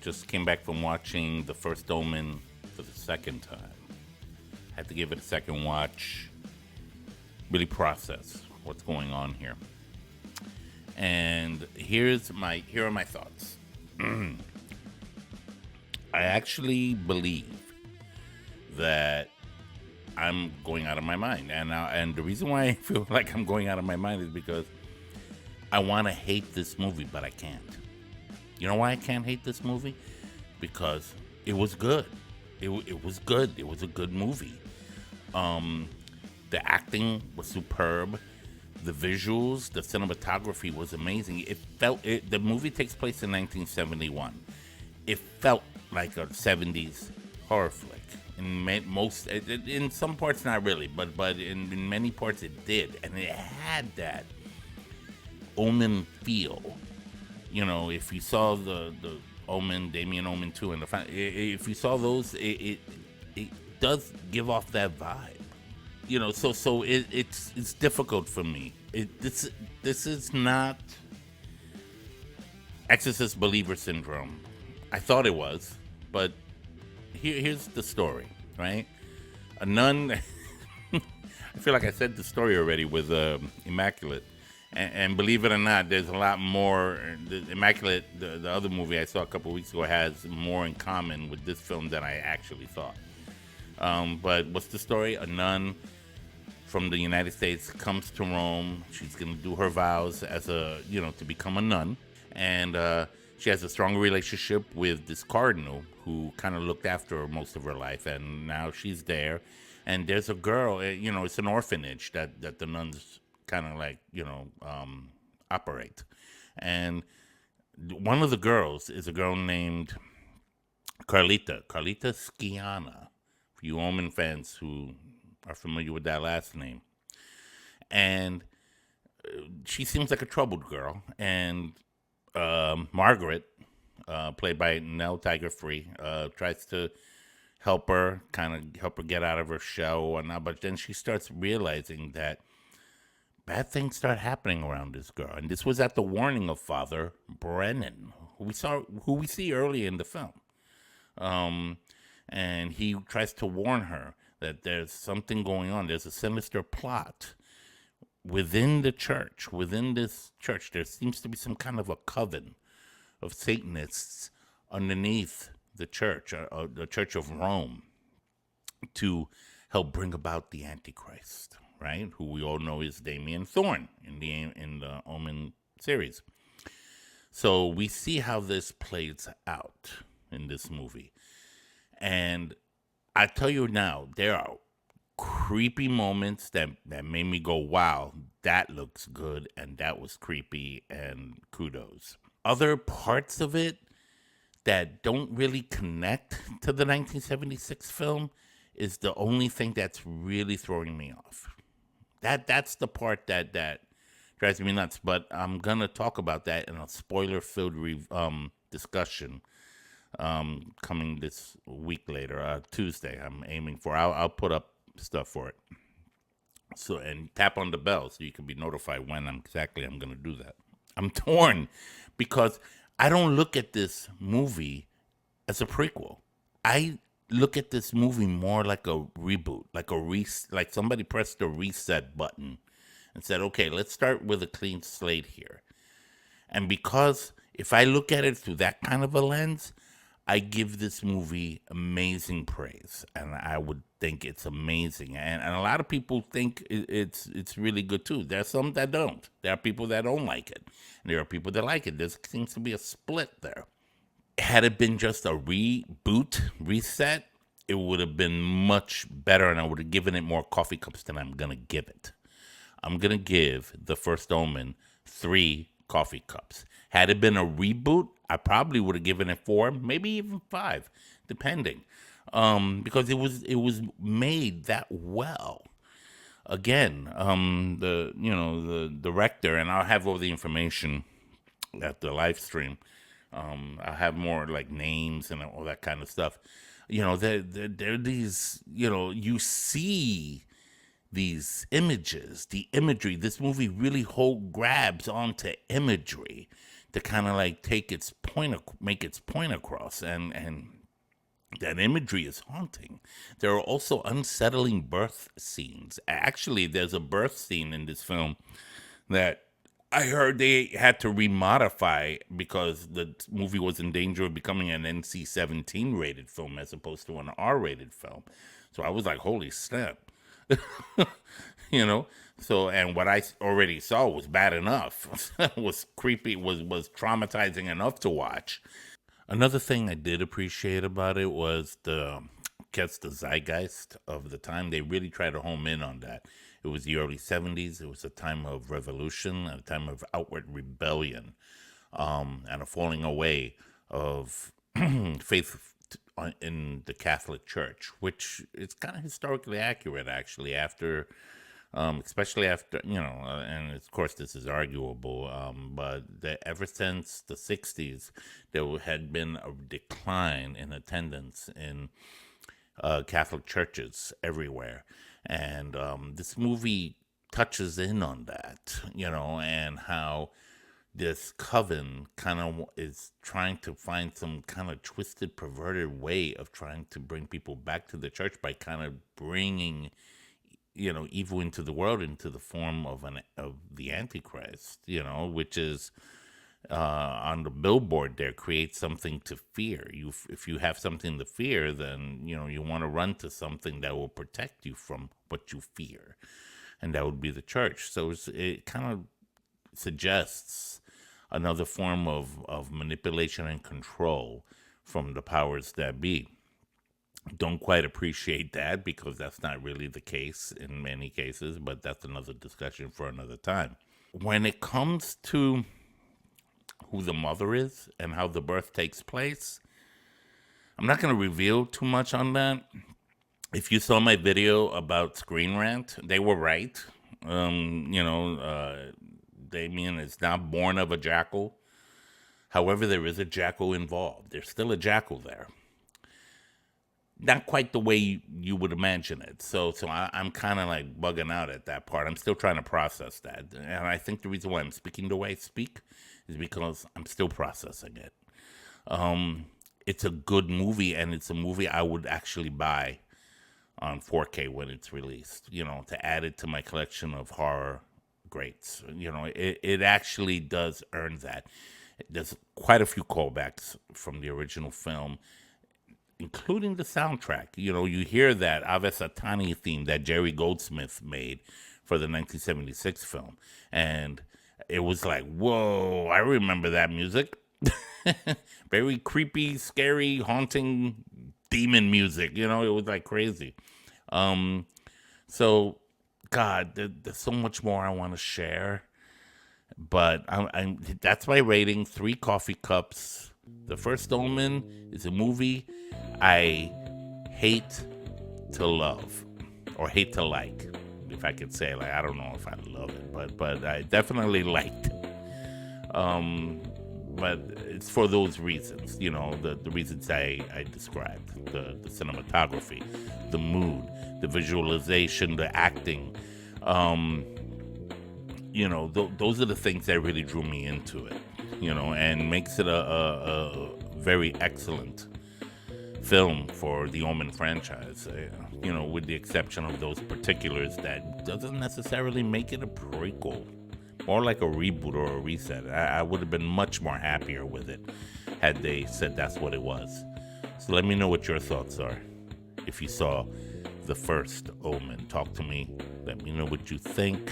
just came back from watching the first Omen for the second time. Had to give it a second watch, really process what's going on here. And here are my thoughts. I actually believe that I'm going out of my mind, and the reason why I feel like I'm going out of my mind is because I want to hate this movie, but I can't. You know why I can't hate this movie? Because it was good. It was good. It was a good movie. The acting was superb. The visuals, the cinematography was amazing. The movie takes place in 1971. It felt like a 70s horror flick. In some parts not really, but in many parts it did, and it had that Omen feel. You know, if you saw the Omen, Damien Omen 2, and if you saw those, it does give off that vibe. You know, so it's difficult for me. This is not Exorcist believer syndrome. I thought it was, but here's the story, right? A nun. I feel like I said the story already with Immaculate, and believe it or not, there's a lot more. The Immaculate, the other movie I saw a couple weeks ago, has more in common with this film than I actually thought. But what's the story? A nun from the United States comes to Rome. She's gonna do her vows as to become a nun, and she has a strong relationship with this cardinal who kind of looked after her most of her life, and now she's there. And there's a girl, it's an orphanage that the nuns kind of operate. And one of the girls is a girl named Carlita Scianna, for you Omen fans who are familiar with that last name. And she seems like a troubled girl. And Margaret, played by Nell Tiger Free, tries to help her get out of her shell and whatnot. But then she starts realizing that bad things start happening around this girl. And this was at the warning of Father Brennan, who we see early in the film. And he tries to warn her that there's something going on. There's a sinister plot within the church. Within this church, there seems to be some kind of a coven of Satanists underneath the church of Rome, to help bring about the Antichrist, right? Who we all know is Damien Thorn in the Omen series. So we see how this plays out in this movie. And I tell you now, there are creepy moments that made me go, wow, that looks good, and that was creepy, and kudos. Other parts of it that don't really connect to the 1976 film is the only thing that's really throwing me off. That's the part that drives me nuts. But I'm gonna talk about that in a spoiler-filled discussion coming this week later, Tuesday. I'm aiming for. I'll put up stuff for it. So, and tap on the bell so you can be notified when I'm gonna do that. I'm torn because I don't look at this movie as a prequel. I look at this movie more like a reboot, like somebody pressed the reset button and said, okay, let's start with a clean slate here. And because if I look at it through that kind of a lens, I give this movie amazing praise, and I would think it's amazing. And a lot of people think it's really good too. There are some that don't. There are people that don't like it, and there are people that like it. There seems to be a split there. Had it been just a reboot, reset, it would have been much better, and I would have given it more coffee cups than I'm gonna give it. I'm gonna give the first Omen 3 coffee cups. Had it been a reboot, I probably would have given it 4, maybe even 5, depending, because it was made that well. Again, the director, and I'll have all the information at the live stream. I'll have more like names and all that kind of stuff. There are these. You see these images, the imagery. This movie really grabs onto imagery to kind of like make its point across, and that imagery is haunting. There are also unsettling birth scenes. Actually, there's a birth scene in this film that I heard they had to remodify because the movie was in danger of becoming an NC-17 rated film as opposed to an R-rated film. So I was like, holy snap. you know? So, and what I already saw was bad enough. was creepy, was traumatizing enough to watch. Another thing I did appreciate about it was the zeitgeist of the time. They really tried to home in on that. It was the early 70s. It was a time of revolution, a time of outward rebellion, and a falling away of faith in the Catholic Church, which is kind of historically accurate, actually, after, especially after, and of course this is arguable, but ever since the 60s, there had been a decline in attendance in Catholic churches everywhere. And this movie touches in on that, and how this coven kind of is trying to find some kind of twisted, perverted way of trying to bring people back to the church by kind of bringing, evil into the world into the form of the Antichrist, which is on the billboard there, create something to fear. If you have something to fear, then you want to run to something that will protect you from what you fear, and that would be the church. So it kind of suggests another form of manipulation and control from the powers that be. Don't quite appreciate that because that's not really the case in many cases, but that's another discussion for another time. When it comes to who the mother is and how the birth takes place, I'm not going to reveal too much on that. If you saw my video about Screen Rant, they were right. Damien is not born of a jackal. However, there is a jackal involved. There's still a jackal there. Not quite the way you would imagine it. So I'm kind of like bugging out at that part. I'm still trying to process that. And I think the reason why I'm speaking the way I speak is because I'm still processing it. It's a good movie, and it's a movie I would actually buy on 4K when it's released, to add it to my collection of horror greats. It actually does earn that. There's quite a few callbacks from the original film, including the soundtrack. You hear that Ave Satani theme that Jerry Goldsmith made for the 1976 film. And it was like, whoa, I remember that music. Very creepy, scary, haunting demon music. It was like crazy. So, God, there's so much more I want to share. But that's my rating, 3 coffee cups. The First Omen is a movie I hate to love, or hate to like, if I could say. Like, I don't know if I love it, but I definitely liked it. But it's for those reasons, the reasons I described: the cinematography, the mood, the visualization, the acting. Those are the things that really drew me into it, and makes it a very excellent film for the Omen franchise, with the exception of those particulars that doesn't necessarily make it a prequel, more like a reboot or a reset. I would have been much more happier with it had they said that's what it was. So let me know what your thoughts are. If you saw The First Omen, talk to me. Let me know what you think.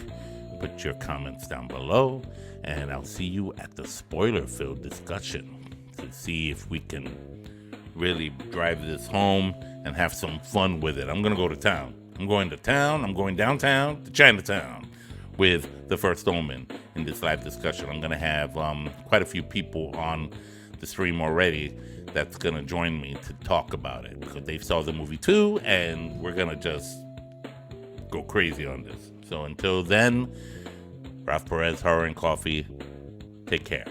Put your comments down below, and I'll see you at the spoiler-filled discussion to see if we can really drive this home and have some fun with it. I'm going to go to town. I'm going downtown to Chinatown with The First Omen in this live discussion. I'm going to have quite a few people on the stream already that's going to join me to talk about it because they saw the movie too, and we're going to just go crazy on this. So until then, Ralph Perez, Horror and Coffee, take care.